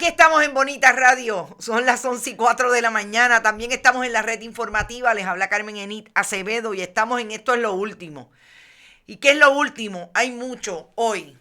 Aquí estamos en Bonita Radio, son las 11:04 de la mañana, también estamos en la red informativa, les habla Carmen Enit Acevedo y estamos en Esto es lo Último. ¿Y qué es lo último? Hay mucho hoy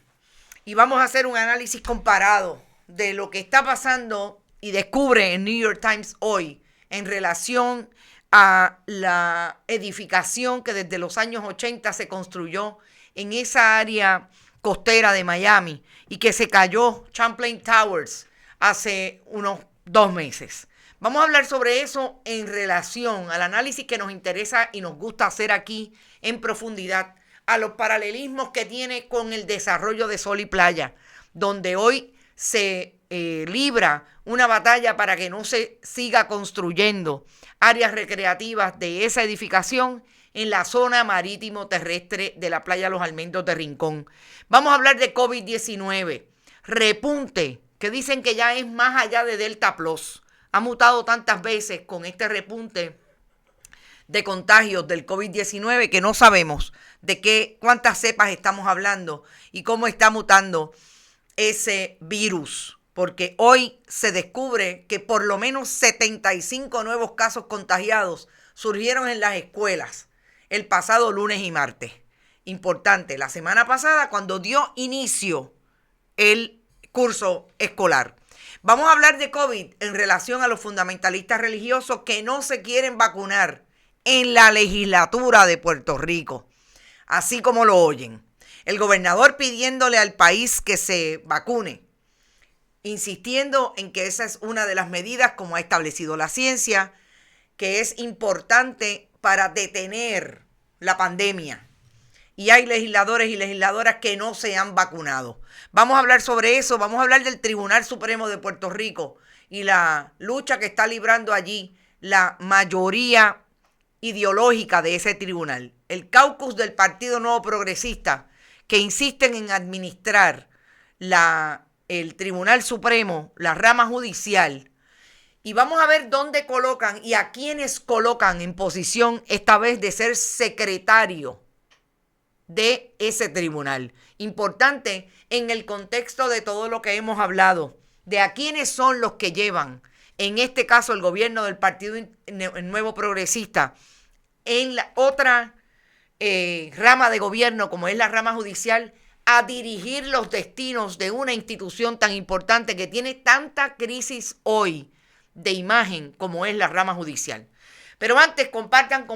y vamos a hacer un análisis comparado de lo que está pasando y descubre en New York Times hoy en relación a la edificación que desde los años 80 se construyó en esa área costera de Miami y que se cayó, Champlain Towers, hace unos 2 meses. Vamos a hablar sobre eso en relación al análisis que nos interesa y nos gusta hacer aquí en profundidad, a los paralelismos que tiene con el desarrollo de Sol y Playa, donde hoy se libra una batalla para que no se siga construyendo áreas recreativas de esa edificación en la zona marítimo terrestre de la playa Los Almendros de Rincón. Vamos a hablar de COVID-19, repunte, que dicen que ya es más allá de Delta Plus. Ha mutado tantas veces con este repunte de contagios del COVID-19 que no sabemos de cuántas cepas estamos hablando y cómo está mutando ese virus. Porque hoy se descubre que por lo menos 75 nuevos casos contagiados surgieron en las escuelas el pasado lunes y martes. Importante, la semana pasada cuando dio inicio el curso escolar. Vamos a hablar de COVID en relación a los fundamentalistas religiosos que no se quieren vacunar en la legislatura de Puerto Rico, así como lo oyen. El gobernador pidiéndole al país que se vacune, insistiendo en que esa es una de las medidas, como ha establecido la ciencia, que es importante para detener la pandemia. Y hay legisladores y legisladoras que no se han vacunado. Vamos a hablar sobre eso, vamos a hablar del Tribunal Supremo de Puerto Rico y la lucha que está librando allí la mayoría ideológica de ese tribunal. El caucus del Partido Nuevo Progresista, que insisten en administrar el Tribunal Supremo, la rama judicial. Y vamos a ver dónde colocan y a quiénes colocan en posición esta vez de ser secretario de ese tribunal. Importante en el contexto de todo lo que hemos hablado, de a quiénes son los que llevan, en este caso el gobierno del Partido Nuevo Progresista, en la otra rama de gobierno como es la rama judicial, a dirigir los destinos de una institución tan importante que tiene tanta crisis hoy de imagen como es la rama judicial. Pero antes, compartan,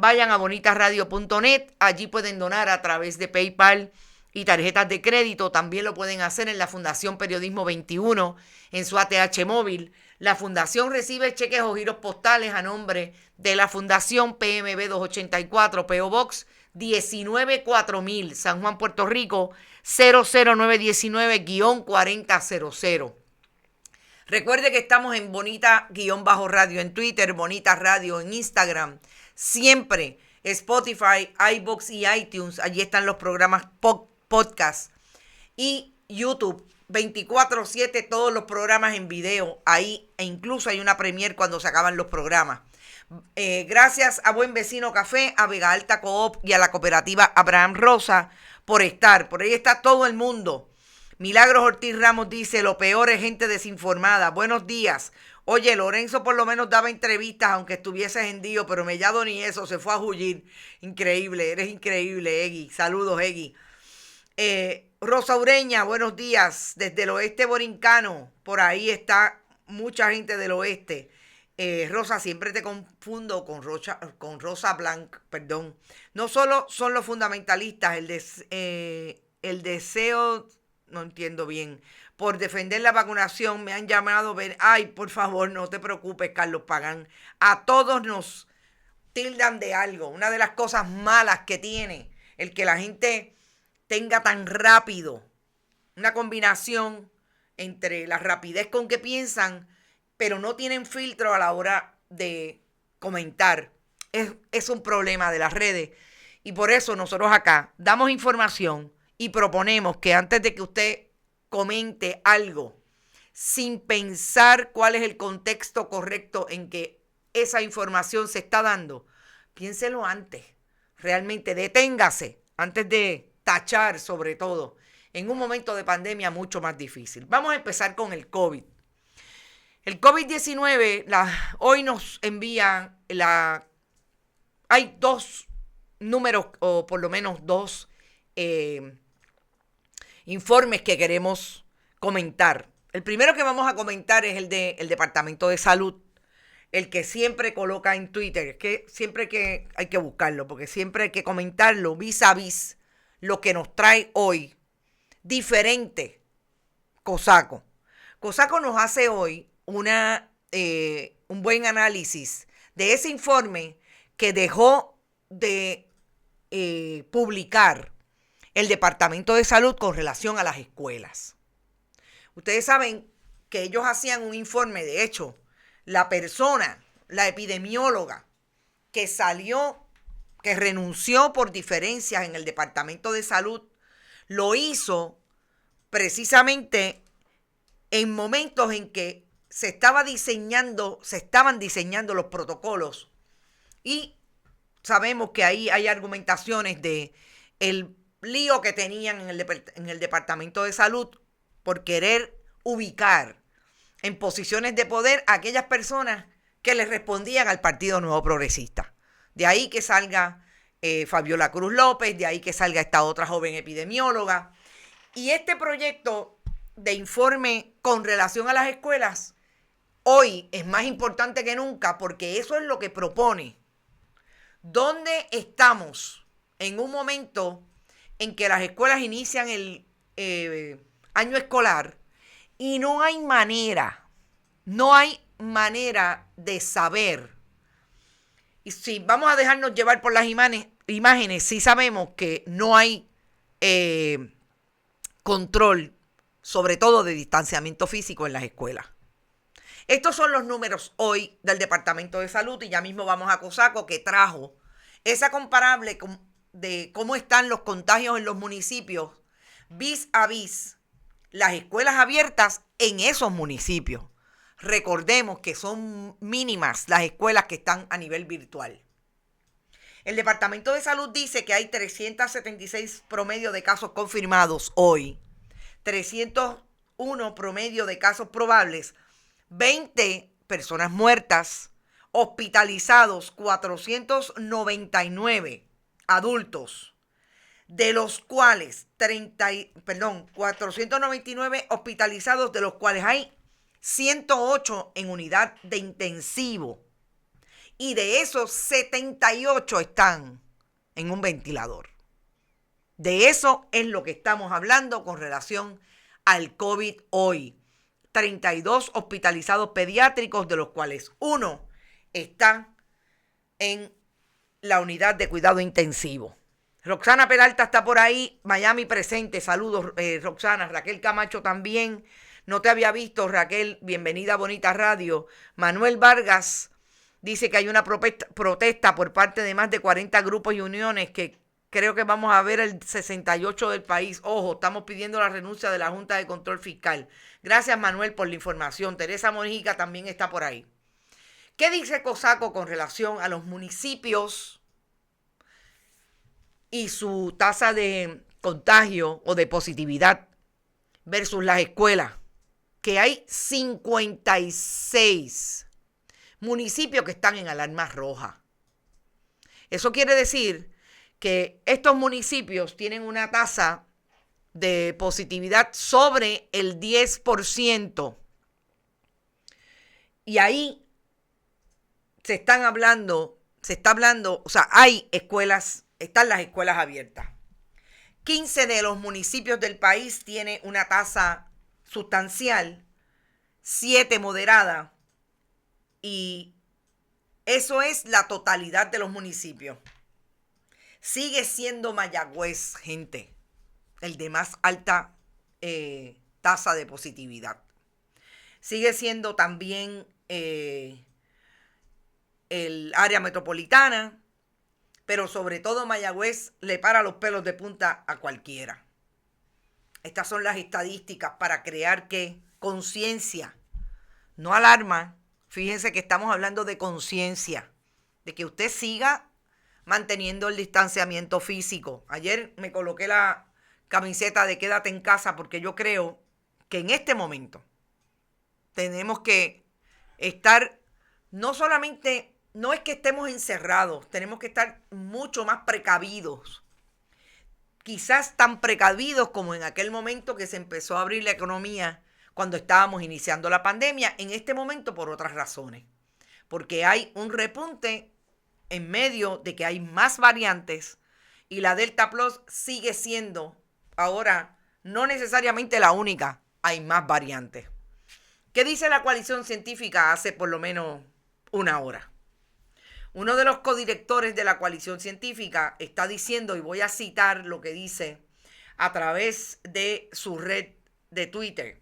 vayan a bonitasradio.net, allí pueden donar a través de PayPal y tarjetas de crédito, también lo pueden hacer en la Fundación Periodismo 21, en su ATH móvil. La Fundación recibe cheques o giros postales a nombre de la Fundación PMB 284, P.O. Box 194000, San Juan, Puerto Rico, 00919-4000. Recuerde que estamos en Bonita-Radio en Twitter, Bonita Radio en Instagram, siempre Spotify, iVoox y iTunes, allí están los programas podcast y YouTube, 24/7 todos los programas en video, ahí e incluso hay una premier cuando se acaban los programas. Gracias a Buen Vecino Café, a Vega Alta Coop y a la cooperativa Abraham Rosa por estar, por ahí está todo el mundo. Milagros Ortiz Ramos dice, lo peor es gente desinformada. Buenos días. Oye, Lorenzo por lo menos daba entrevistas aunque estuviese hendido, pero Mellado ni eso, se fue a huir. Increíble, eres increíble, Egui. Saludos, Egui. Rosa Ureña, buenos días. Desde el oeste borincano, por ahí está mucha gente del oeste. Rosa, siempre te confundo con Rosa Blanc, perdón. No solo son los fundamentalistas, el deseo... No entiendo bien. Por defender la vacunación me han llamado. Ay, por favor, no te preocupes, Carlos Pagán. A todos nos tildan de algo. Una de las cosas malas que tiene el que la gente tenga tan rápido una combinación entre la rapidez con que piensan, pero no tienen filtro a la hora de comentar. Es un problema de las redes. Y por eso nosotros acá damos información y proponemos que antes de que usted comente algo, sin pensar cuál es el contexto correcto en que esa información se está dando, piénselo antes. Realmente deténgase antes de tachar sobre todo en un momento de pandemia mucho más difícil. Vamos a empezar con el COVID. El COVID-19, hoy nos envían hay dos números, o por lo menos dos informes que queremos comentar. El primero que vamos a comentar es el del Departamento de Salud, el que siempre coloca en Twitter, que siempre que hay que buscarlo, porque siempre hay que comentarlo vis a vis lo que nos trae hoy, diferente. COSACO. COSACO nos hace hoy un buen análisis de ese informe que dejó de publicar el Departamento de Salud con relación a las escuelas. Ustedes saben que ellos hacían un informe, de hecho, la epidemióloga que renunció por diferencias en el Departamento de Salud, lo hizo precisamente en momentos en que se estaban diseñando los protocolos, y sabemos que ahí hay argumentaciones de el lío que tenían en el Departamento de Salud por querer ubicar en posiciones de poder a aquellas personas que le respondían al Partido Nuevo Progresista. De ahí que salga Fabiola Cruz López, de ahí que salga esta otra joven epidemióloga. Y este proyecto de informe con relación a las escuelas hoy es más importante que nunca, porque eso es lo que propone. ¿Dónde estamos en un momento en que las escuelas inician el año escolar y no hay manera de saber? Y si vamos a dejarnos llevar por las imágenes, sí sabemos que no hay control, sobre todo de distanciamiento físico en las escuelas. Estos son los números hoy del Departamento de Salud, y ya mismo vamos a COSACO, que trajo esa comparable de cómo están los contagios en los municipios vis a vis las escuelas abiertas en esos municipios. Recordemos que son mínimas las escuelas que están a nivel virtual. El Departamento de Salud dice que hay 376 promedio de casos confirmados hoy, 301 promedio de casos probables, 20 personas muertas, hospitalizados 499 adultos, de los cuales 499 hospitalizados, de los cuales hay 108 en unidad de intensivo, y de esos 78 están en un ventilador. De eso es lo que estamos hablando con relación al COVID hoy. 32 hospitalizados pediátricos, de los cuales uno está en la unidad de cuidado intensivo. Roxana Peralta está por ahí, Miami presente. Saludos, Roxana. Raquel Camacho también. No te había visto, Raquel. Bienvenida a Bonita Radio. Manuel Vargas dice que hay una protesta por parte de más de 40 grupos y uniones, que creo que vamos a ver el 68 del país. Ojo, estamos pidiendo la renuncia de la Junta de Control Fiscal. Gracias, Manuel, por la información. Teresa Mojica también está por ahí. ¿Qué dice COSACO con relación a los municipios y su tasa de contagio o de positividad versus las escuelas? Que hay 56 municipios que están en alarma roja. Eso quiere decir que estos municipios tienen una tasa de positividad sobre el 10%. Y ahí se está hablando, o sea, hay escuelas, están las escuelas abiertas. 15 de los municipios del país tienen una tasa sustancial, 7 moderada, y eso es la totalidad de los municipios. Sigue siendo Mayagüez, gente, el de más alta tasa de positividad. Sigue siendo también el área metropolitana, pero sobre todo Mayagüez le para los pelos de punta a cualquiera. Estas son las estadísticas para crear conciencia, no alarma. Fíjense que estamos hablando de conciencia, de que usted siga manteniendo el distanciamiento físico. Ayer me coloqué la camiseta de quédate en casa, porque yo creo que en este momento tenemos que estar, no solamente, no es que estemos encerrados, tenemos que estar mucho más precavidos. Quizás tan precavidos como en aquel momento que se empezó a abrir la economía cuando estábamos iniciando la pandemia, en este momento por otras razones. Porque hay un repunte en medio de que hay más variantes y la Delta Plus sigue siendo ahora no necesariamente la única, hay más variantes. ¿Qué dice la coalición científica hace por lo menos una hora? Uno de los codirectores de la coalición científica está diciendo, y voy a citar lo que dice a través de su red de Twitter,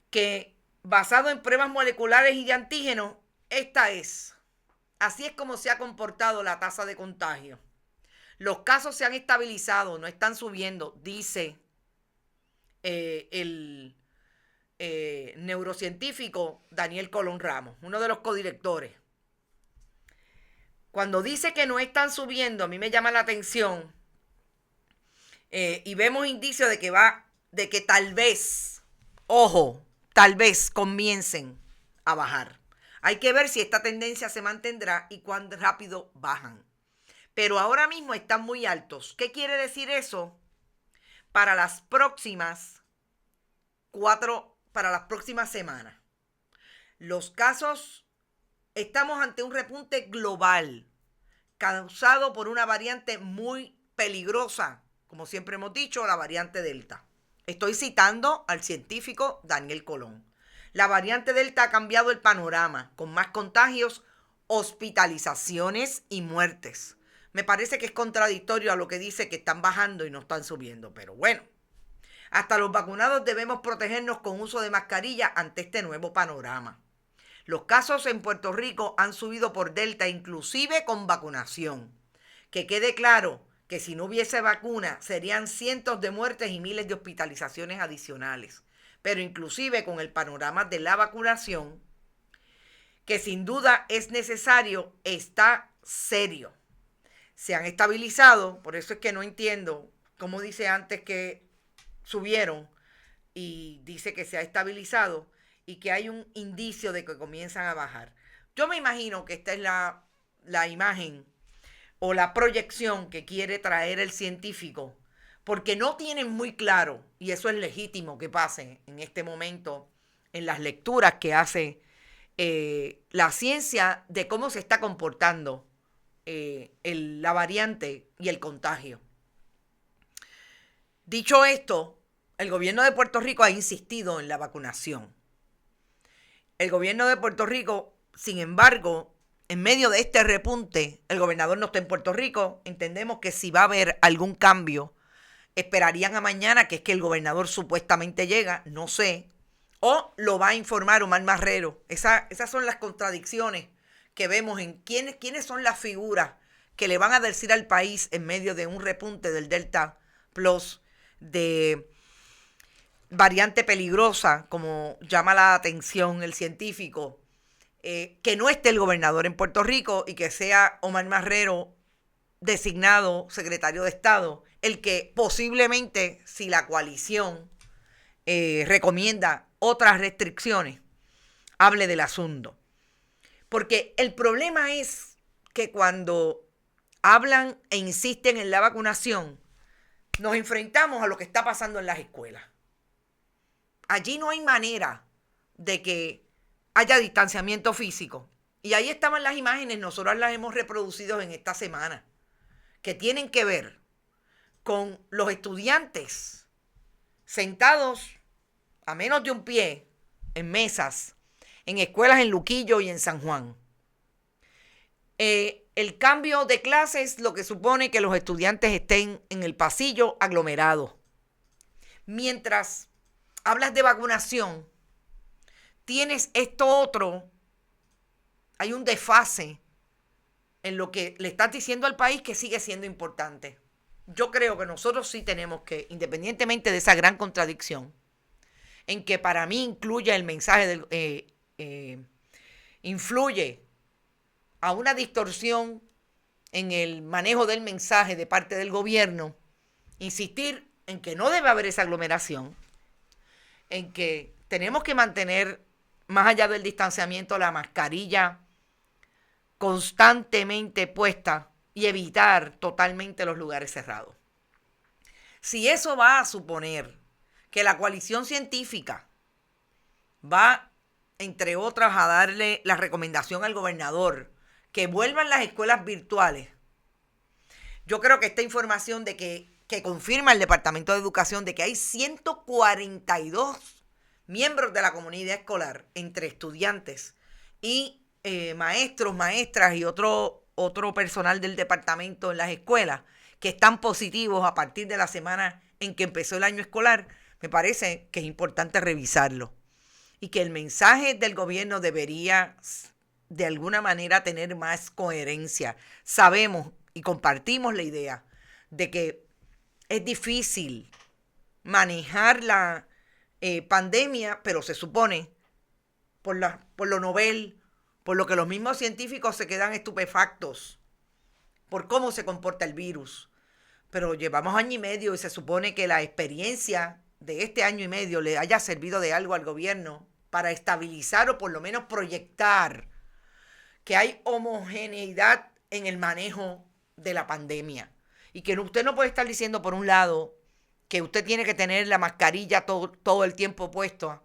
que basado en pruebas moleculares y de antígenos, así es como se ha comportado la tasa de contagio. Los casos se han estabilizado, no están subiendo, dice el neurocientífico Daniel Colón Ramos, uno de los codirectores. Cuando dice que no están subiendo, a mí me llama la atención y vemos indicios de que tal vez, ojo, tal vez comiencen a bajar. Hay que ver si esta tendencia se mantendrá y cuán rápido bajan. Pero ahora mismo están muy altos. ¿Qué quiere decir eso? Para las próximas semanas. Los casos, estamos ante un repunte global causado por una variante muy peligrosa, como siempre hemos dicho, la variante Delta. Estoy citando al científico Daniel Colón. La variante Delta ha cambiado el panorama, con más contagios, hospitalizaciones y muertes. Me parece que es contradictorio a lo que dice que están bajando y no están subiendo, pero bueno. Hasta los vacunados debemos protegernos con uso de mascarilla ante este nuevo panorama. Los casos en Puerto Rico han subido por Delta, inclusive con vacunación. Que quede claro que si no hubiese vacuna, serían cientos de muertes y miles de hospitalizaciones adicionales. Pero inclusive con el panorama de la vacunación, que sin duda es necesario, está serio. Se han estabilizado, por eso es que no entiendo cómo dice antes que subieron y dice que se ha estabilizado y que hay un indicio de que comienzan a bajar. Yo me imagino que esta es la imagen o la proyección que quiere traer el científico, porque no tienen muy claro, y eso es legítimo que pase en este momento en las lecturas que hace la ciencia de cómo se está comportando la variante y el contagio. Dicho esto, el gobierno de Puerto Rico ha insistido en la vacunación. El gobierno de Puerto Rico, sin embargo, en medio de este repunte, el gobernador no está en Puerto Rico. Entendemos que si va a haber algún cambio, esperarían a mañana, que es que el gobernador supuestamente llega, no sé, o lo va a informar Omar Marrero. Esas son las contradicciones que vemos en quiénes son las figuras que le van a decir al país en medio de un repunte del Delta Plus, de variante peligrosa, como llama la atención el científico, que no esté el gobernador en Puerto Rico y que sea Omar Marrero, designado secretario de Estado, el que posiblemente, si la coalición recomienda otras restricciones, hable del asunto. Porque el problema es que cuando hablan e insisten en la vacunación, nos enfrentamos a lo que está pasando en las escuelas. Allí no hay manera de que haya distanciamiento físico. Y ahí estaban las imágenes, nosotros las hemos reproducido en esta semana, que tienen que ver con los estudiantes sentados a menos de un pie en mesas, en escuelas en Luquillo y en San Juan. El cambio de clases lo que supone que los estudiantes estén en el pasillo aglomerados. Mientras hablas de vacunación, tienes esto otro, hay un desfase en lo que le estás diciendo al país que sigue siendo importante. Yo creo que nosotros sí tenemos que, independientemente de esa gran contradicción, en que para mí incluye el mensaje influye a una distorsión en el manejo del mensaje de parte del gobierno, insistir en que no debe haber esa aglomeración, en que tenemos que mantener, más allá del distanciamiento, la mascarilla constantemente puesta y evitar totalmente los lugares cerrados. Si eso va a suponer que la coalición científica va, entre otras, a darle la recomendación al gobernador que vuelvan las escuelas virtuales, yo creo que esta información de que confirma el Departamento de Educación de que hay 142 miembros de la comunidad escolar, entre estudiantes y maestros, maestras y otro personal del departamento en las escuelas, que están positivos a partir de la semana en que empezó el año escolar, me parece que es importante revisarlo. Y que el mensaje del gobierno debería de alguna manera tener más coherencia. Sabemos y compartimos la idea de que es difícil manejar la pandemia, pero se supone, por lo novel, por lo que los mismos científicos se quedan estupefactos por cómo se comporta el virus. Pero llevamos año y medio y se supone que la experiencia de este año y medio le haya servido de algo al gobierno para estabilizar o por lo menos proyectar que hay homogeneidad en el manejo de la pandemia. Y que usted no puede estar diciendo, por un lado, que usted tiene que tener la mascarilla todo el tiempo puesta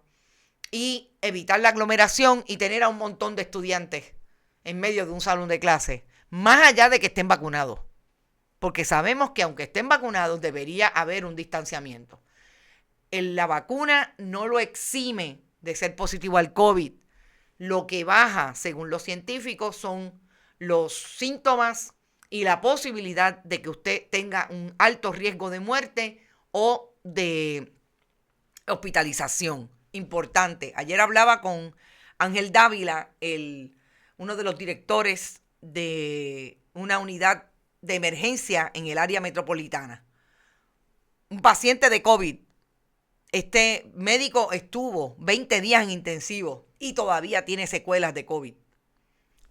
y evitar la aglomeración y tener a un montón de estudiantes en medio de un salón de clase, más allá de que estén vacunados. Porque sabemos que aunque estén vacunados, debería haber un distanciamiento. La vacuna no lo exime de ser positivo al COVID. Lo que baja, según los científicos, son los síntomas y la posibilidad de que usted tenga un alto riesgo de muerte o de hospitalización. Importante. Ayer hablaba con Ángel Dávila, uno de los directores de una unidad de emergencia en el área metropolitana. Un paciente de COVID. Este médico estuvo 20 días en intensivo y todavía tiene secuelas de COVID,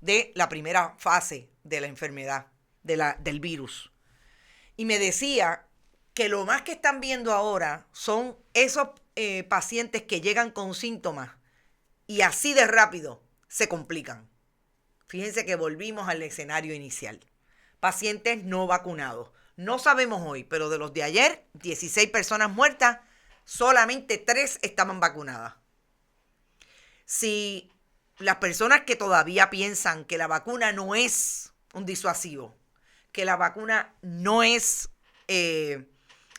de la primera fase de la enfermedad, del virus. Y me decía que lo más que están viendo ahora son esos pacientes que llegan con síntomas y así de rápido se complican. Fíjense que volvimos al escenario inicial. Pacientes no vacunados. No sabemos hoy, pero de los de ayer, 16 personas muertas, solamente 3 estaban vacunadas. Si las personas que todavía piensan que la vacuna no es un disuasivo, que la vacuna no es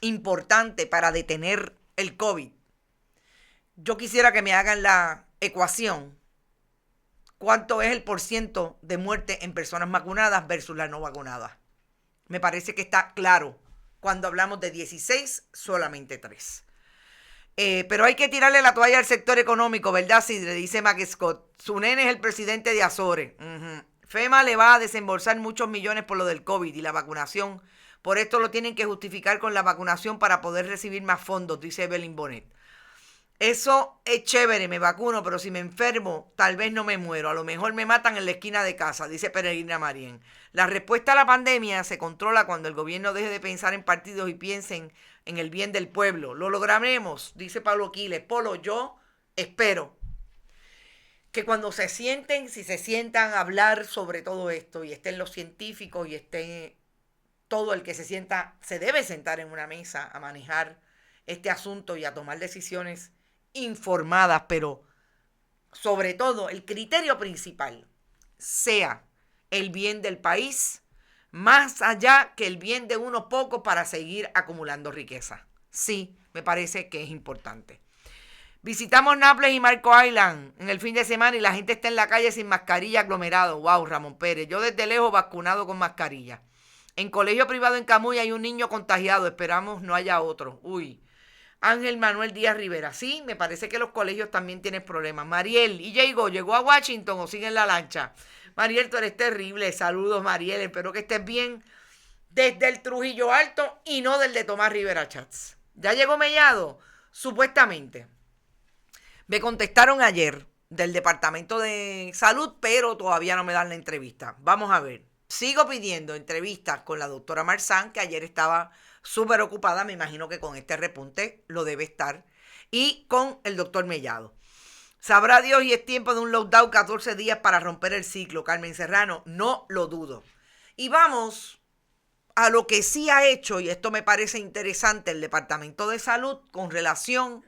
importante para detener el COVID, yo quisiera que me hagan la ecuación. ¿Cuánto es el porciento de muerte en personas vacunadas versus las no vacunadas? Me parece que está claro. Cuando hablamos de 16, solamente 3. Pero hay que tirarle la toalla al sector económico, ¿verdad, Sidre? Dice Mac Scott. Su nene es el presidente de Azores. FEMA le va a desembolsar muchos millones por lo del COVID y la vacunación. Por esto lo tienen que justificar con la vacunación para poder recibir más fondos, dice Evelyn Bonet. Eso es chévere, me vacuno, pero si me enfermo, tal vez no me muero. A lo mejor me matan en la esquina de casa, dice Peregrina Marien. La respuesta a la pandemia se controla cuando el gobierno deje de pensar en partidos y piensen en el bien del pueblo. Lo lograremos, dice Pablo Quiles. Polo, yo espero que cuando si se sientan a hablar sobre todo esto y estén los científicos y estén todo el que se debe sentar en una mesa a manejar este asunto y a tomar decisiones informadas, pero sobre todo el criterio principal sea el bien del país, más allá que el bien de unos pocos para seguir acumulando riqueza. Sí, me parece que es importante. Visitamos Naples y Marco Island en el fin de semana y la gente está en la calle sin mascarilla, aglomerado. Wow, Ramón Pérez. Yo desde lejos vacunado con mascarilla. En colegio privado en Camuy hay un niño contagiado. Esperamos no haya otro. Uy. Ángel Manuel Díaz Rivera. Sí, me parece que los colegios también tienen problemas. Mariel, ¿y llegó a Washington o sigue en la lancha? Mariel, tú eres terrible. Saludos, Mariel. Espero que estés bien desde el Trujillo Alto y no del de Tomás Rivera Chats. ¿Ya llegó Mellado? Supuestamente. Me contestaron ayer del Departamento de Salud, pero todavía no me dan la entrevista. Vamos a ver. Sigo pidiendo entrevistas con la doctora Marzán, que ayer estaba súper ocupada, me imagino que con este repunte lo debe estar, y con el doctor Mellado. Sabrá Dios y es tiempo de un lockdown 14 días para romper el ciclo, Carmen Serrano, no lo dudo. Y vamos a lo que sí ha hecho, y esto me parece interesante, el Departamento de Salud con relación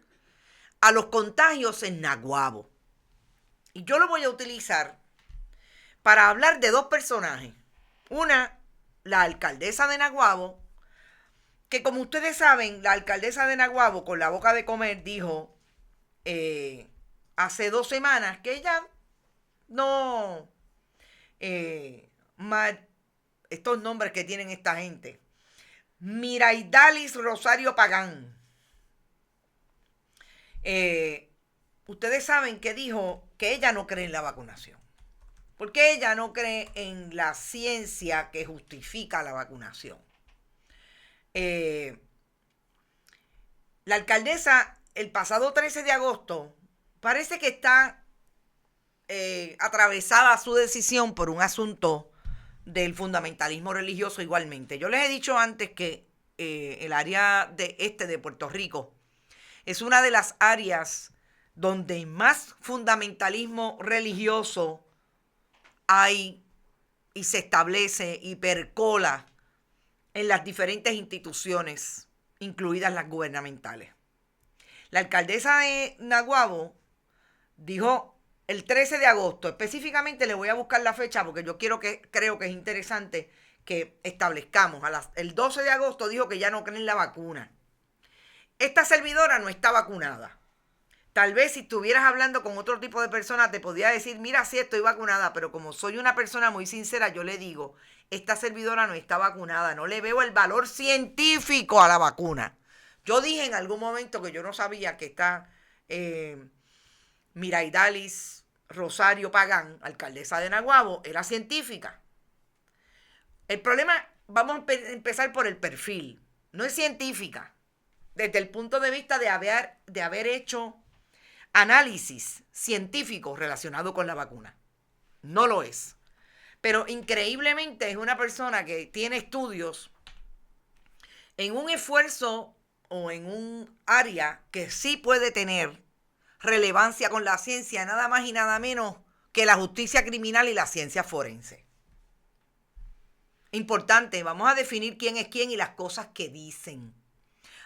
a los contagios en Naguabo. Y yo lo voy a utilizar para hablar de dos personajes. Una, la alcaldesa de Naguabo, que como ustedes saben, la alcaldesa de Naguabo con la boca de comer dijo hace 2 semanas que ella no... estos nombres que tienen esta gente. Miraidalis Rosario Pagán. Ustedes saben que dijo que ella no cree en la vacunación. Porque ella no cree en la ciencia que justifica la vacunación. La alcaldesa, el pasado 13 de agosto, parece que está atravesada su decisión por un asunto del fundamentalismo religioso igualmente. Yo les he dicho antes que el área de Puerto Rico es una de las áreas donde más fundamentalismo religioso hay y se establece y percola en las diferentes instituciones, incluidas las gubernamentales. La alcaldesa de Naguabo dijo el 13 de agosto, específicamente le voy a buscar la fecha porque yo creo que es interesante que establezcamos. El 12 de agosto dijo que ya no creen la vacuna. Esta servidora no está vacunada. Tal vez si estuvieras hablando con otro tipo de persona te podía decir, mira, sí estoy vacunada, pero como soy una persona muy sincera, yo le digo, esta servidora no está vacunada, no le veo el valor científico a la vacuna. Yo dije en algún momento que yo no sabía que esta Miraidalis Rosario Pagán, alcaldesa de Naguabo, era científica. El problema, vamos a empezar por el perfil, no es científica, desde el punto de vista de haber hecho análisis científico relacionado con la vacuna. No lo es. Pero increíblemente es una persona que tiene estudios en un esfuerzo o en un área que sí puede tener relevancia con la ciencia, nada más y nada menos que la justicia criminal y la ciencia forense. Importante, vamos a definir quién es quién y las cosas que dicen.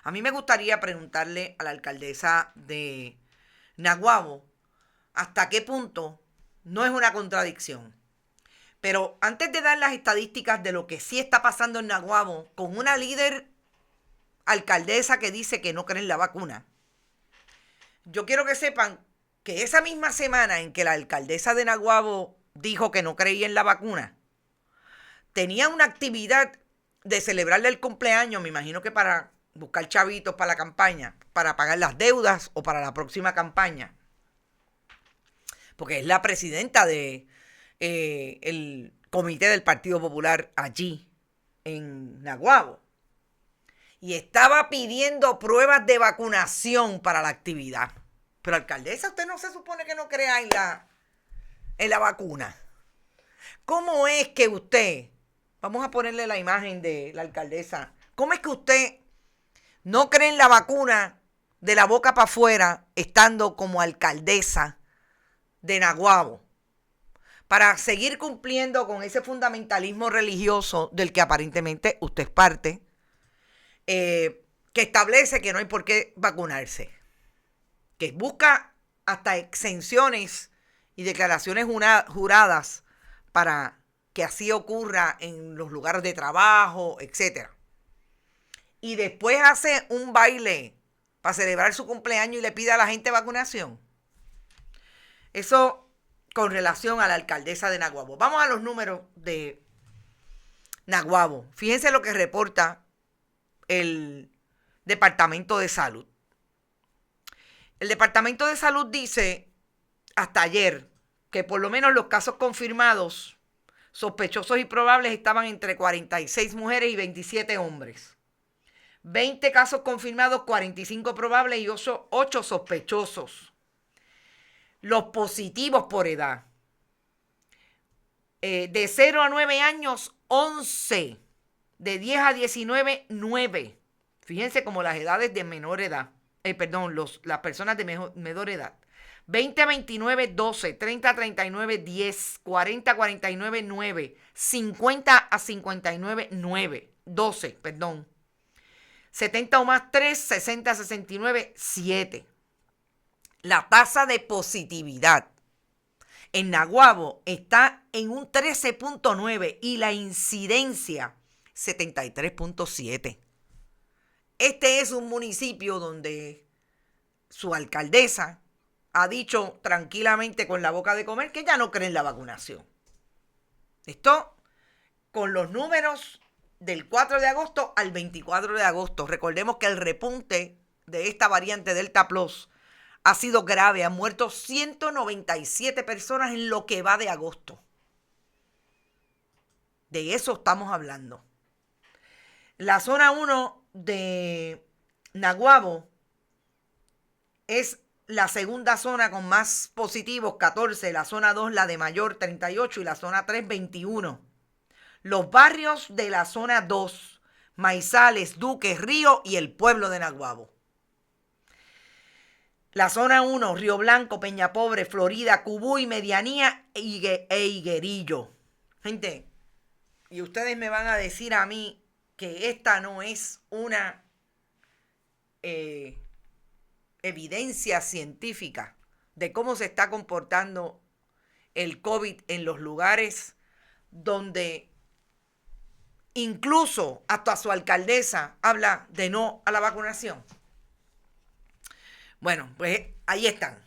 A mí me gustaría preguntarle a la alcaldesa de Naguabo hasta qué punto no es una contradicción. Pero antes de dar las estadísticas de lo que sí está pasando en Naguabo con una líder alcaldesa que dice que no cree en la vacuna, yo quiero que sepan que esa misma semana en que la alcaldesa de Naguabo dijo que no creía en la vacuna, tenía una actividad de celebrarle el cumpleaños, me imagino que para buscar chavitos para la campaña, para pagar las deudas o para la próxima campaña. Porque es la presidenta de el comité del Partido Popular allí en Naguabo. Y estaba pidiendo pruebas de vacunación para la actividad. Pero alcaldesa, usted no se supone que no crea en la vacuna. ¿Cómo es que usted, vamos a ponerle la imagen de la alcaldesa, cómo es que usted no cree en la vacuna de la boca para afuera estando como alcaldesa de Naguabo para seguir cumpliendo con ese fundamentalismo religioso del que aparentemente usted es parte, que establece que no hay por qué vacunarse, que busca hasta exenciones y declaraciones juradas para que así ocurra en los lugares de trabajo, etcétera? Y después hace un baile para celebrar su cumpleaños y le pide a la gente vacunación. Eso con relación a la alcaldesa de Naguabo. Vamos a los números de Naguabo. Fíjense lo que reporta el Departamento de Salud. El Departamento de Salud dice hasta ayer que por lo menos los casos confirmados, sospechosos y probables estaban entre 46 mujeres y 27 hombres. 20 casos confirmados, 45 probables y 8 sospechosos. Los positivos por edad. De 0 a 9 años, 11. De 10 a 19, 9. Fíjense como las edades de menor edad, las personas de menor edad. 20 a 29, 12, 30 a 39, 10, 40 a 49, 9, 50 a 59, 9, 12, perdón. 70 o más, 3, 60 a 69, 7. La tasa de positividad en Naguabo está en un 13.9 y la incidencia 73.7. Este es un municipio donde su alcaldesa ha dicho tranquilamente con la boca de comer que ya no cree en la vacunación. Esto con los números del 4 de agosto al 24 de agosto. Recordemos que el repunte de esta variante Delta Plus ha sido grave. Han muerto 197 personas en lo que va de agosto. De eso estamos hablando. La zona 1 de Naguabo es la segunda zona con más positivos, 14. La zona 2, la de Mayor, 38. Y la zona 3, 21. Los barrios de la zona 2, Maizales, Duque, Río y el pueblo de Naguabo. La zona 1, Río Blanco, Peña Pobre, Florida, Cubuy, Medianía e Higuerillo. Gente, y ustedes me van a decir a mí que esta no es una evidencia científica de cómo se está comportando el COVID en los lugares donde incluso hasta su alcaldesa habla de no a la vacunación. Bueno, pues ahí están.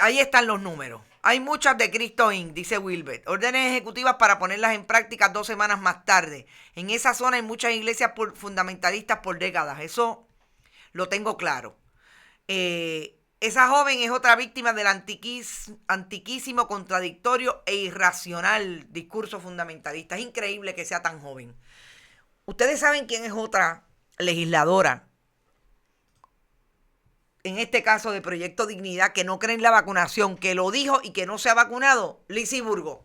Ahí están los números. Hay muchas de Cristo Inc., dice Wilbert. Órdenes ejecutivas para ponerlas en práctica 2 semanas más tarde. En esa zona hay muchas iglesias fundamentalistas por décadas. Eso lo tengo claro. Esa joven es otra víctima del antiquísimo, contradictorio e irracional discurso fundamentalista. Es increíble que sea tan joven. Ustedes saben quién es otra legisladora, en este caso de Proyecto Dignidad, que no cree en la vacunación, que lo dijo y que no se ha vacunado. Lizy Burgos.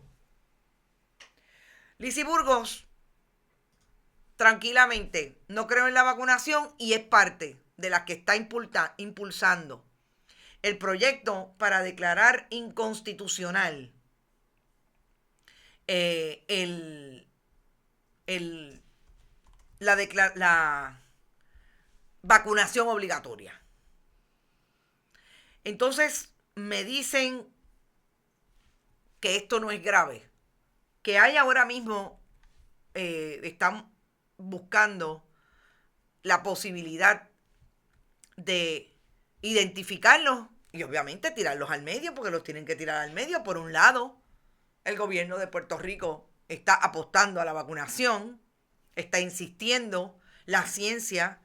Lizy Burgos, tranquilamente, no creo en la vacunación y es parte de las que está impulsando el proyecto para declarar inconstitucional la vacunación obligatoria. Entonces me dicen que esto no es grave, que hay ahora mismo, están buscando la posibilidad de identificarlos y obviamente tirarlos al medio, porque los tienen que tirar al medio. Por un lado, el gobierno de Puerto Rico está apostando a la vacunación, está insistiendo, la ciencia,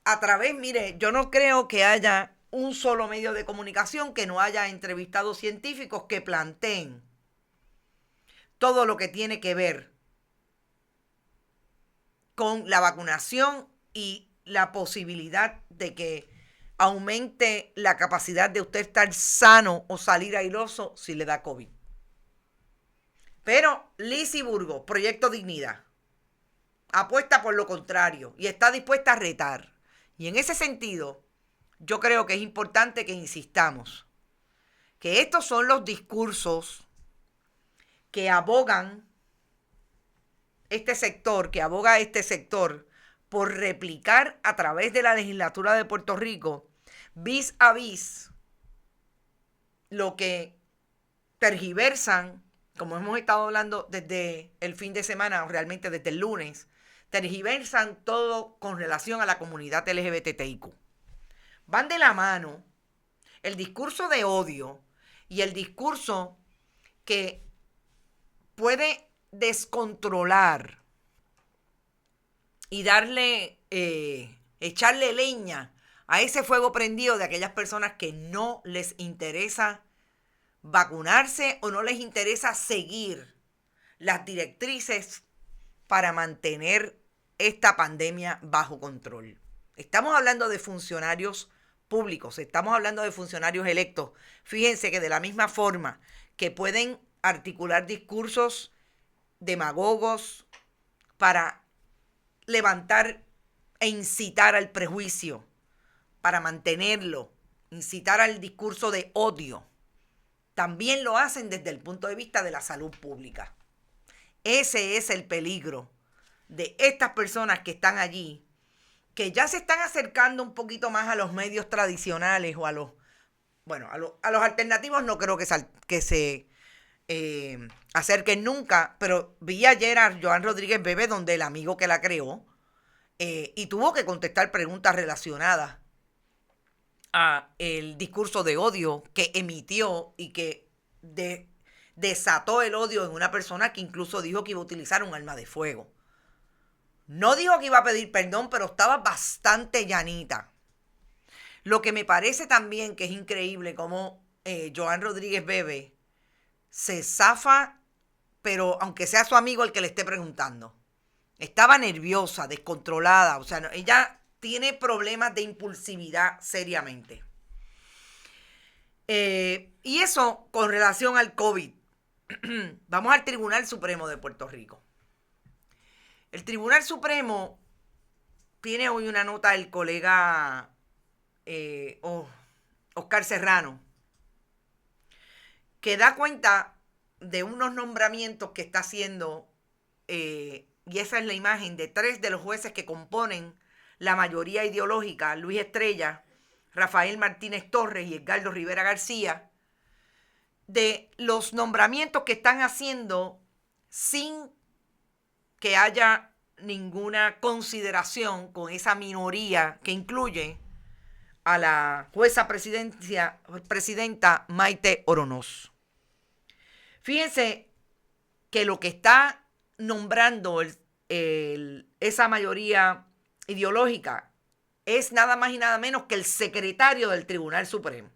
a través, mire, yo no creo que haya un solo medio de comunicación que no haya entrevistado científicos que planteen todo lo que tiene que ver con la vacunación y la posibilidad de que aumente la capacidad de usted estar sano o salir airoso si le da COVID. Pero Lizy Burgos, Proyecto Dignidad, apuesta por lo contrario y está dispuesta a retar. Y en ese sentido, yo creo que es importante que insistamos que estos son los discursos que abogan este sector, por replicar a través de la legislatura de Puerto Rico vis a vis lo que tergiversan, como hemos estado hablando desde el fin de semana, o realmente desde el lunes, tergiversan todo con relación a la comunidad LGBTIQ. Van de la mano el discurso de odio y el discurso que puede descontrolar y echarle leña a ese fuego prendido de aquellas personas que no les interesa vacunarse o no les interesa seguir las directrices para mantener esta pandemia bajo control. Estamos hablando de funcionarios públicos, estamos hablando de funcionarios electos. Fíjense que de la misma forma que pueden articular discursos demagogos para levantar e incitar al prejuicio para mantenerlo, incitar al discurso de odio. También lo hacen desde el punto de vista de la salud pública. Ese es el peligro de estas personas que están allí, que ya se están acercando un poquito más a los medios tradicionales o a los alternativos. No creo que se acerquen nunca, pero vi ayer a Joan Rodríguez Bebe, donde el amigo que la creó, y tuvo que contestar preguntas relacionadas a el discurso de odio que emitió y que desató el odio en una persona que incluso dijo que iba a utilizar un arma de fuego. No dijo que iba a pedir perdón, pero estaba bastante llanita. Lo que me parece también que es increíble cómo Joan Rodríguez Bebe se zafa, pero aunque sea su amigo el que le esté preguntando. Estaba nerviosa, descontrolada, o sea, ella tiene problemas de impulsividad seriamente. Y eso con relación al COVID. Vamos al Tribunal Supremo de Puerto Rico. El Tribunal Supremo tiene hoy una nota del colega Oscar Serrano, que da cuenta de unos nombramientos que está haciendo, y esa es la imagen de 3 de los jueces que componen la mayoría ideológica: Luis Estrella, Rafael Martínez Torres y Edgardo Rivera García, de los nombramientos que están haciendo sin que haya ninguna consideración con esa minoría que incluye a la jueza presidenta Maite Oronoz. Fíjense que lo que está nombrando esa mayoría ideológica es nada más y nada menos que el secretario del Tribunal Supremo.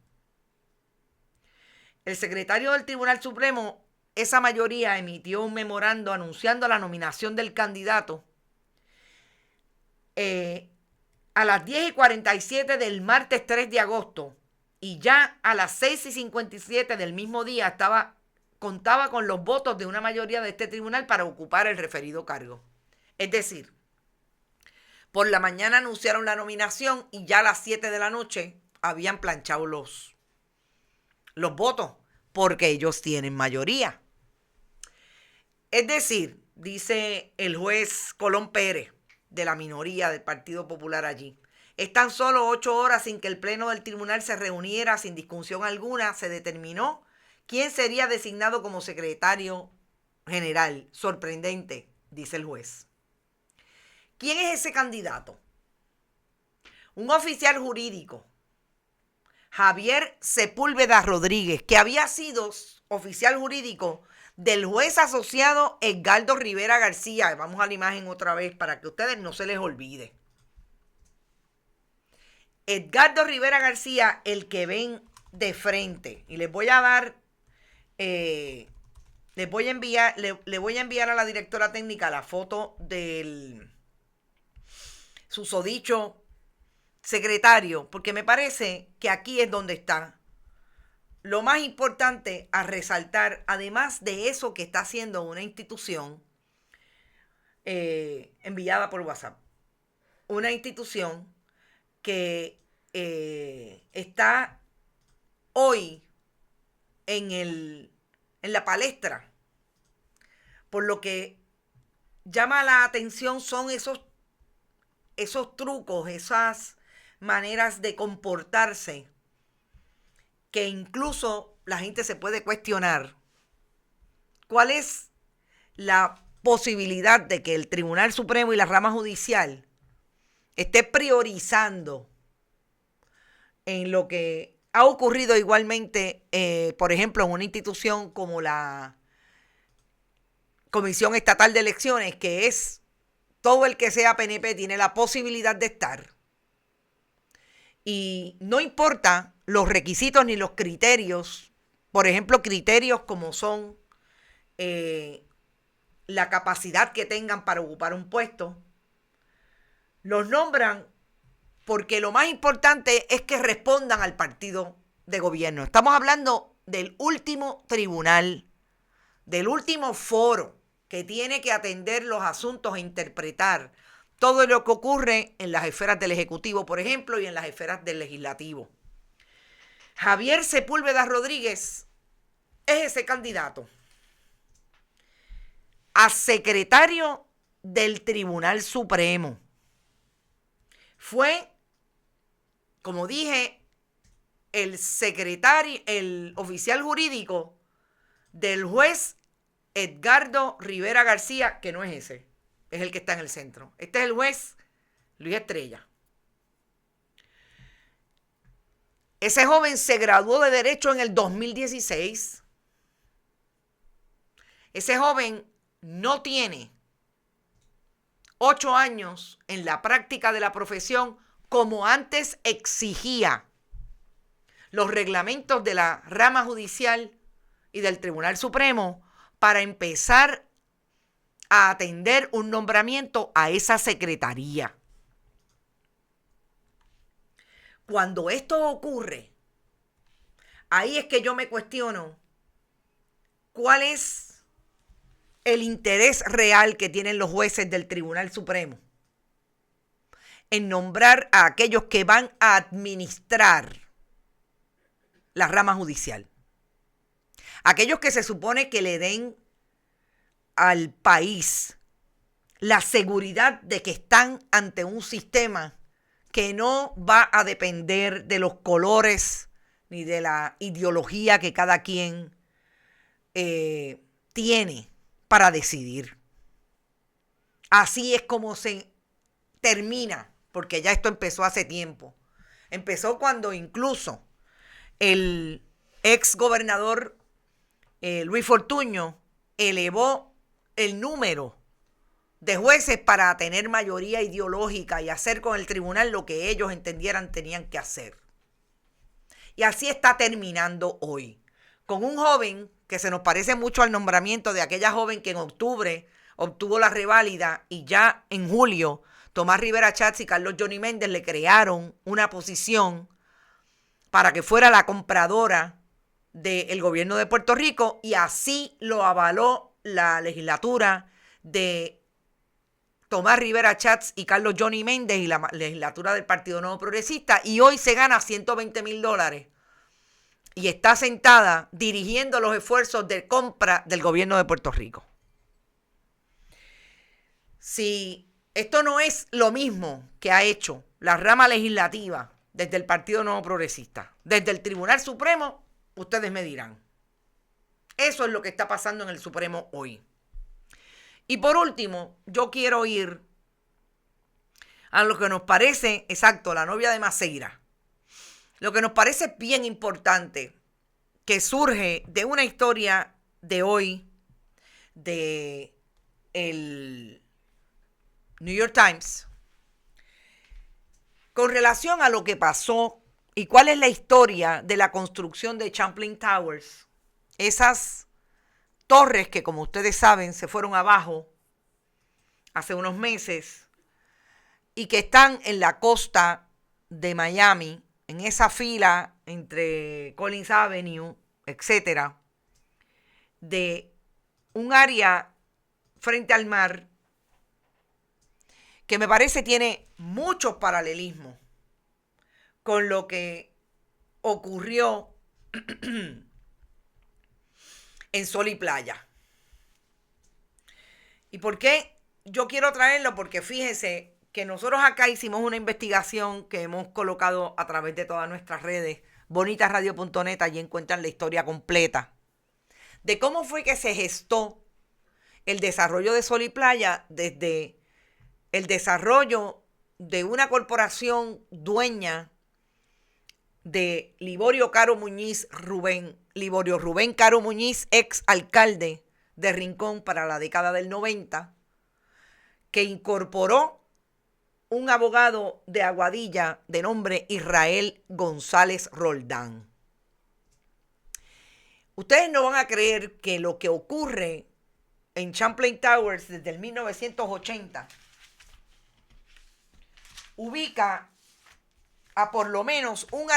El secretario del Tribunal Supremo, esa mayoría emitió un memorando anunciando la nominación del candidato a las 10:47 del martes 3 de agosto, y ya a las 6:57 del mismo día contaba con los votos de una mayoría de este tribunal para ocupar el referido cargo. Es decir, por la mañana anunciaron la nominación y ya a las 7 de la noche habían planchado los votos, porque ellos tienen mayoría. Es decir, dice el juez Colón Pérez, de la minoría del Partido Popular allí, están solo 8 horas sin que el pleno del tribunal se reuniera. Sin discusión alguna se determinó quién sería designado como secretario general. Sorprendente, dice el juez. ¿Quién es ese candidato? Un oficial jurídico, Javier Sepúlveda Rodríguez, que había sido oficial jurídico del juez asociado Edgardo Rivera García. Vamos a la imagen otra vez para que a ustedes no se les olvide. Edgardo Rivera García, el que ven de frente. Y les voy a dar, le voy a enviar a la directora técnica la foto del susodicho secretario, porque me parece que aquí es donde está lo más importante a resaltar, además de eso que está haciendo una institución enviada por WhatsApp. Una institución que está hoy en la palestra. Por lo que llama la atención son esos trucos, esas maneras de comportarse, que incluso la gente se puede cuestionar cuál es la posibilidad de que el Tribunal Supremo y la rama judicial esté priorizando en lo que ha ocurrido igualmente, por ejemplo, en una institución como la Comisión Estatal de Elecciones, que es todo el que sea PNP tiene la posibilidad de estar. Y no importa los requisitos ni los criterios, por ejemplo, criterios como son la capacidad que tengan para ocupar un puesto, los nombran porque lo más importante es que respondan al partido de gobierno. Estamos hablando del último tribunal, del último foro que tiene que atender los asuntos e interpretar todo lo que ocurre en las esferas del Ejecutivo, por ejemplo, y en las esferas del Legislativo. Javier Sepúlveda Rodríguez es ese candidato a secretario del Tribunal Supremo. Fue, como dije, el secretario, el oficial jurídico del juez Edgardo Rivera García, que no es ese, es el que está en el centro. Este es el juez Luis Estrella. Ese joven se graduó de Derecho en el 2016. Ese joven no tiene 8 años en la práctica de la profesión como antes exigía los reglamentos de la rama judicial y del Tribunal Supremo para empezar a atender un nombramiento a esa secretaría. Cuando esto ocurre, ahí es que yo me cuestiono cuál es el interés real que tienen los jueces del Tribunal Supremo en nombrar a aquellos que van a administrar la rama judicial. Aquellos que se supone que le den al país la seguridad de que están ante un sistema que no va a depender de los colores ni de la ideología que cada quien tiene para decidir. Así es como se termina, porque ya esto empezó hace tiempo. Empezó cuando incluso el ex gobernador Luis Fortuño elevó el número de jueces para tener mayoría ideológica y hacer con el tribunal lo que ellos entendieran tenían que hacer. Y así está terminando hoy, con un joven que se nos parece mucho al nombramiento de aquella joven que en octubre obtuvo la reválida y ya en julio Tomás Rivera Chats y Carlos Johnny Méndez le crearon una posición para que fuera la compradora del gobierno de Puerto Rico, y así lo avaló la legislatura de Tomás Rivera Chats y Carlos Johnny Méndez y la legislatura del Partido Nuevo Progresista, y hoy se gana $120,000 y está sentada dirigiendo los esfuerzos de compra del gobierno de Puerto Rico. Si esto no es lo mismo que ha hecho la rama legislativa desde el Partido Nuevo Progresista, desde el Tribunal Supremo, ustedes me dirán. Eso es lo que está pasando en el Supremo hoy. Y por último, yo quiero ir a lo que nos parece, exacto, la novia de Maceira. Lo que nos parece bien importante, que surge de una historia de hoy, de el New York Times, con relación a lo que pasó y cuál es la historia de la construcción de Champlain Towers. Esas torres que, como ustedes saben, se fueron abajo hace unos meses y que están en la costa de Miami, en esa fila entre Collins Avenue, etcétera, de un área frente al mar que me parece tiene muchos paralelismos con lo que ocurrió en Sol y Playa. ¿Y por qué yo quiero traerlo? Porque fíjense que nosotros acá hicimos una investigación que hemos colocado a través de todas nuestras redes, bonitasradio.net, allí encuentran la historia completa de cómo fue que se gestó el desarrollo de Sol y Playa desde el desarrollo de una corporación dueña de Liborio Rubén Caro Muñiz, ex alcalde de Rincón para la década del 90, que incorporó un abogado de Aguadilla de nombre Israel González Roldán. Ustedes no van a creer que lo que ocurre en Champlain Towers desde el 1980 ubica a por lo menos un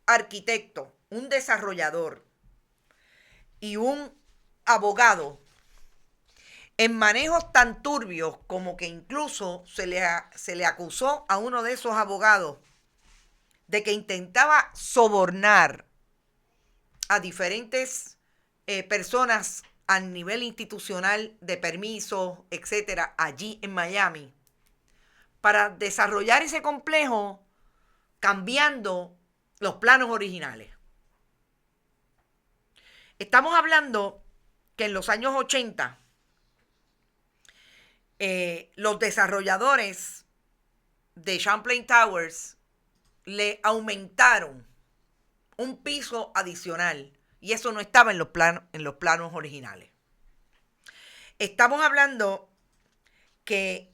arquitecto, un desarrollador y un abogado en manejos tan turbios como que incluso se le acusó a uno de esos abogados de que intentaba sobornar a diferentes personas a nivel institucional de permisos, etcétera, allí en Miami, para desarrollar ese complejo cambiando los planos originales. Estamos hablando que en los años 80 los desarrolladores de Champlain Towers le aumentaron un piso adicional y eso no estaba en los planos originales. Estamos hablando que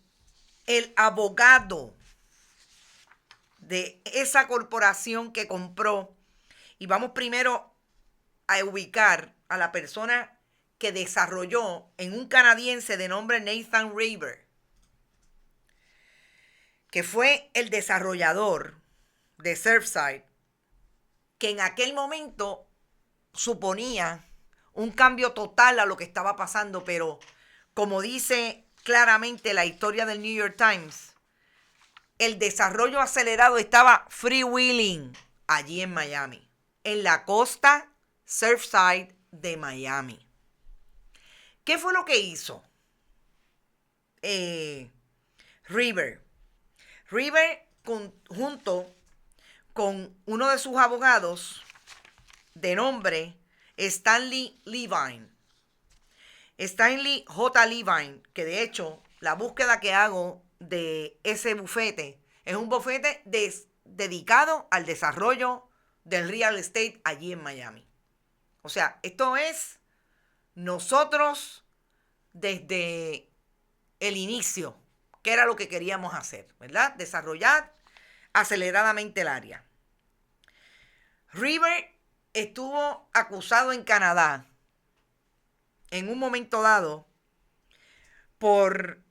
el abogado de esa corporación que compró, y vamos primero a ubicar a la persona que desarrolló en un canadiense de nombre Nathan Raver, que fue el desarrollador de Surfside, que en aquel momento suponía un cambio total a lo que estaba pasando, pero como dice claramente la historia del New York Times, el desarrollo acelerado estaba freewheeling allí en Miami, en la costa Surfside de Miami. ¿Qué fue lo que hizo River? River, junto con uno de sus abogados de nombre Stanley Levine. Stanley J. Levine, que de hecho la búsqueda que hago de ese bufete es un bufete dedicado al desarrollo del real estate allí en Miami. O sea, esto es nosotros desde el inicio, que era lo que queríamos hacer, ¿verdad? Desarrollar aceleradamente el área. River estuvo acusado en Canadá en un momento dado por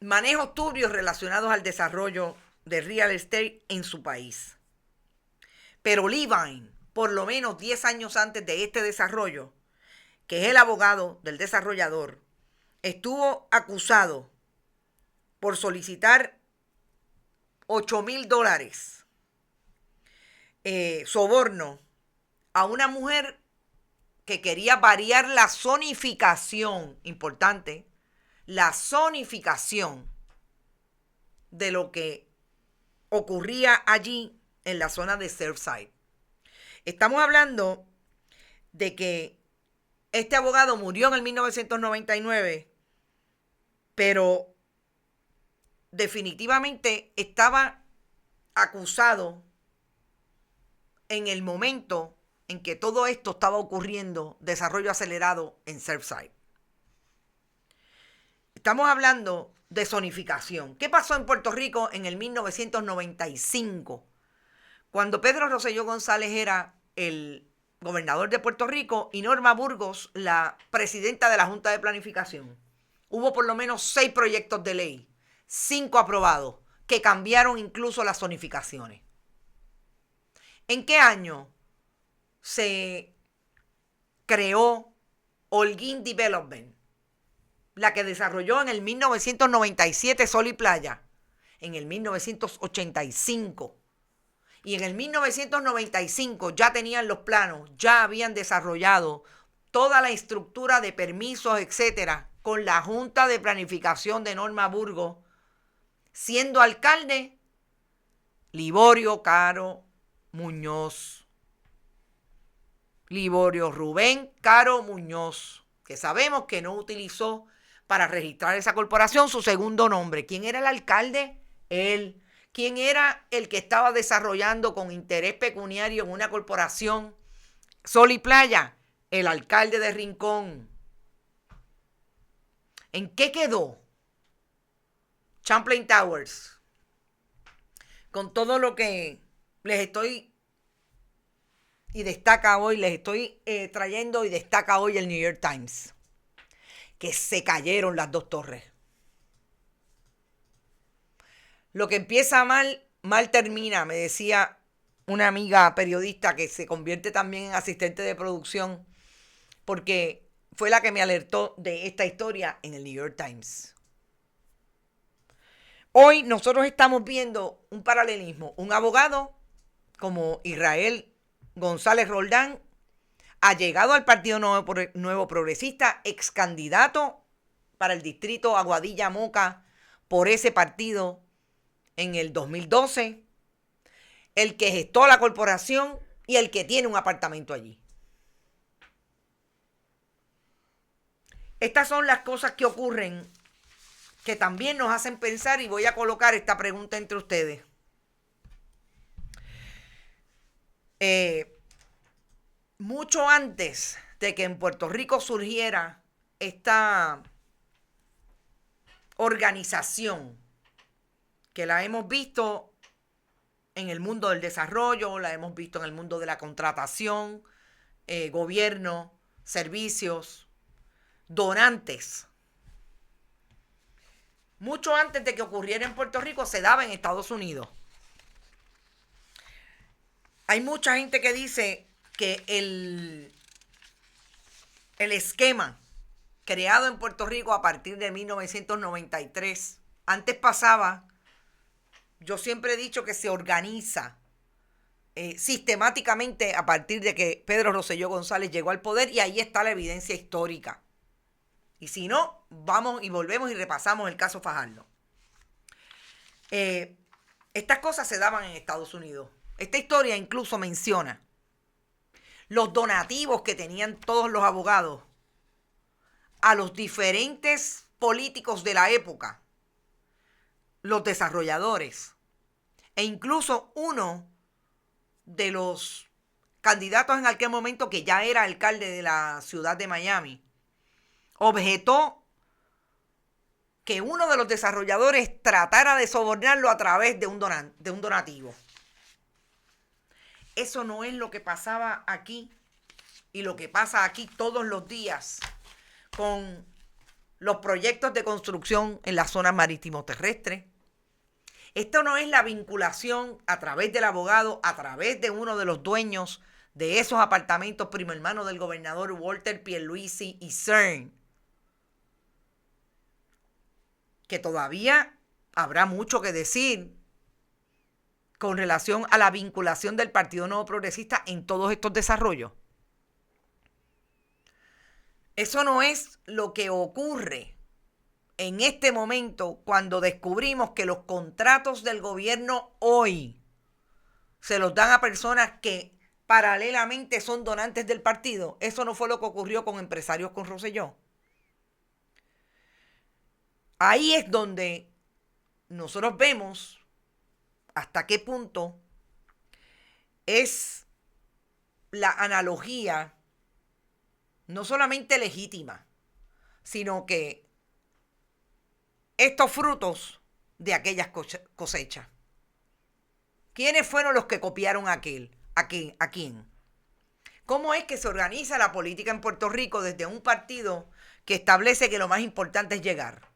manejos turbios relacionados al desarrollo de real estate en su país. Pero Levine, por lo menos 10 años antes de este desarrollo, que es el abogado del desarrollador, estuvo acusado por solicitar $8,000 soborno a una mujer que quería variar la zonificación, importante, la zonificación de lo que ocurría allí en la zona de Surfside. Estamos hablando de que este abogado murió en el 1999, pero definitivamente estaba acusado en el momento en que todo esto estaba ocurriendo, desarrollo acelerado en Surfside. Estamos hablando de zonificación. ¿Qué pasó en Puerto Rico en el 1995? Cuando Pedro Rosselló González era el gobernador de Puerto Rico y Norma Burgos la presidenta de la Junta de Planificación. Hubo por lo menos 6 proyectos de ley, 5 aprobados, que cambiaron incluso las zonificaciones. ¿En qué año se creó Holguín Development? La que desarrolló en el 1997 Sol y Playa, en el 1985. Y en el 1995 ya tenían los planos, ya habían desarrollado toda la estructura de permisos, etcétera, con la Junta de Planificación de Norma Burgos, siendo alcalde Liborio Caro Muñoz. Liborio Rubén Caro Muñoz, que sabemos que no utilizó para registrar esa corporación su segundo nombre. ¿Quién era el alcalde? Él. ¿Quién era el que estaba desarrollando con interés pecuniario en una corporación Sol y Playa? El alcalde de Rincón. ¿En qué quedó Champlain Towers? Con todo lo que les estoy y destaca hoy, les estoy trayendo y destaca hoy el New York Times, que se cayeron las 2 torres. Lo que empieza mal, mal termina, me decía una amiga periodista que se convierte también en asistente de producción, porque fue la que me alertó de esta historia en el New York Times. Hoy nosotros estamos viendo un paralelismo. Un abogado como Israel González Roldán ha llegado al Partido Nuevo Progresista, ex candidato para el distrito Aguadilla Moca por ese partido en el 2012, el que gestó la corporación y el que tiene un apartamento allí. Estas son las cosas que ocurren que también nos hacen pensar, y voy a colocar esta pregunta entre ustedes. Mucho antes de que en Puerto Rico surgiera esta organización, que la hemos visto en el mundo del desarrollo, la hemos visto en el mundo de la contratación, gobierno, servicios, donantes. Mucho antes de que ocurriera en Puerto Rico, se daba en Estados Unidos. Hay mucha gente que dice que el esquema creado en Puerto Rico a partir de 1993, antes pasaba, yo siempre he dicho que se organiza sistemáticamente a partir de que Pedro Rosselló González llegó al poder, y ahí está la evidencia histórica. Y si no, vamos y volvemos y repasamos el caso Fajardo. Estas cosas se daban en Estados Unidos. Esta historia incluso menciona los donativos que tenían todos los abogados a los diferentes políticos de la época, los desarrolladores, e incluso uno de los candidatos en aquel momento, que ya era alcalde de la ciudad de Miami, objetó que uno de los desarrolladores tratara de sobornarlo a través de un donativo. Eso no es lo que pasaba aquí y lo que pasa aquí todos los días con los proyectos de construcción en las zonas marítimo terrestres. Esto no es la vinculación a través del abogado, a través de uno de los dueños de esos apartamentos, primo hermano del gobernador Walter Pierluisi y CERN, que todavía habrá mucho que decir con relación a la vinculación del Partido Nuevo Progresista en todos estos desarrollos. Eso no es lo que ocurre en este momento cuando descubrimos que los contratos del gobierno hoy se los dan a personas que paralelamente son donantes del partido. Eso no fue lo que ocurrió con Empresarios con Rosselló. Ahí es donde nosotros vemos hasta qué punto es la analogía no solamente legítima, sino que estos frutos de aquellas cosechas. ¿Quiénes fueron los que copiaron a quién? ¿Cómo es que se organiza la política en Puerto Rico desde un partido que establece que lo más importante es llegar?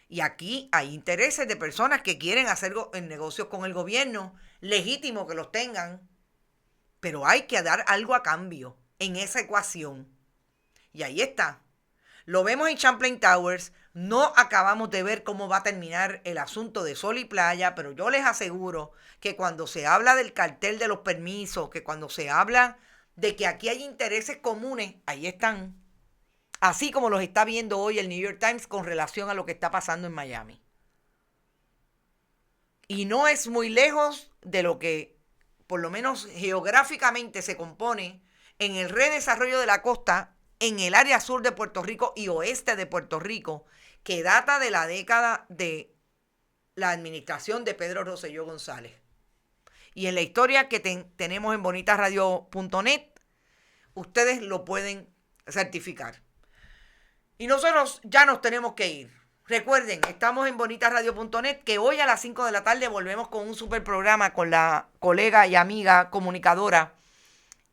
Y aquí hay intereses de personas que quieren hacer negocios con el gobierno, legítimo que los tengan, pero hay que dar algo a cambio en esa ecuación. Y ahí está. Lo vemos en Champlain Towers. No acabamos de ver cómo va a terminar el asunto de Sol y Playa, pero yo les aseguro que cuando se habla del cartel de los permisos, que cuando se habla de que aquí hay intereses comunes, ahí están. Así como los está viendo hoy el New York Times con relación a lo que está pasando en Miami. Y no es muy lejos de lo que, por lo menos geográficamente, se compone en el redesarrollo de la costa, en el área sur de Puerto Rico y oeste de Puerto Rico, que data de la década de la administración de Pedro Rosselló González. Y en la historia que tenemos en bonitasradio.net, ustedes lo pueden certificar. Y nosotros ya nos tenemos que ir. Recuerden, estamos en bonitasradio.net, que hoy a las 5 de la tarde volvemos con un super programa con la colega y amiga comunicadora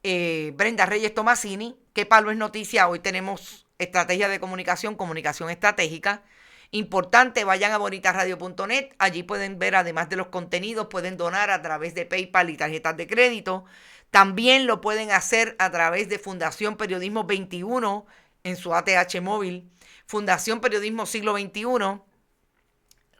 Brenda Reyes Tomasini. ¿Qué palo es noticia? Hoy tenemos estrategia de comunicación, comunicación estratégica. Importante, vayan a bonitasradio.net. Allí pueden ver, además de los contenidos, pueden donar a través de PayPal y tarjetas de crédito. También lo pueden hacer a través de Fundación Periodismo 21, en su ATH móvil. Fundación Periodismo Siglo XXI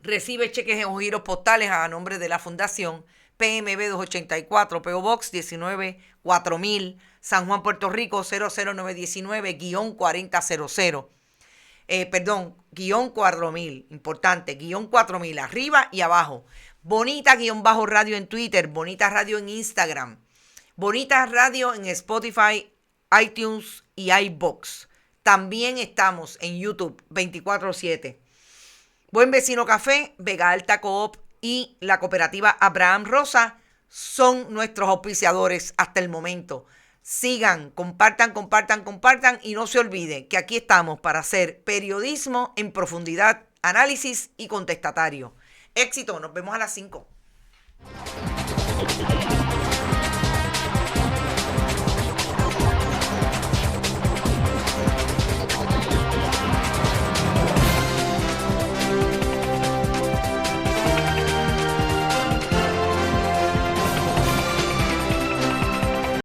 recibe cheques o giros postales a nombre de la Fundación PMB 284, PO Box 19 4000, San Juan, Puerto Rico 00919-4000. Guión 4000, importante, guión 4000, arriba y abajo. Bonita-radio en Twitter, Bonita Radio en Instagram, Bonita Radio en Spotify, iTunes y iVoox. También estamos en YouTube 24/7. Buen Vecino Café, Vega Alta Coop y la cooperativa Abraham Rosa son nuestros auspiciadores hasta el momento. Sigan, compartan y no se olviden que aquí estamos para hacer periodismo en profundidad, análisis y contestatario. Éxito, nos vemos a las 5.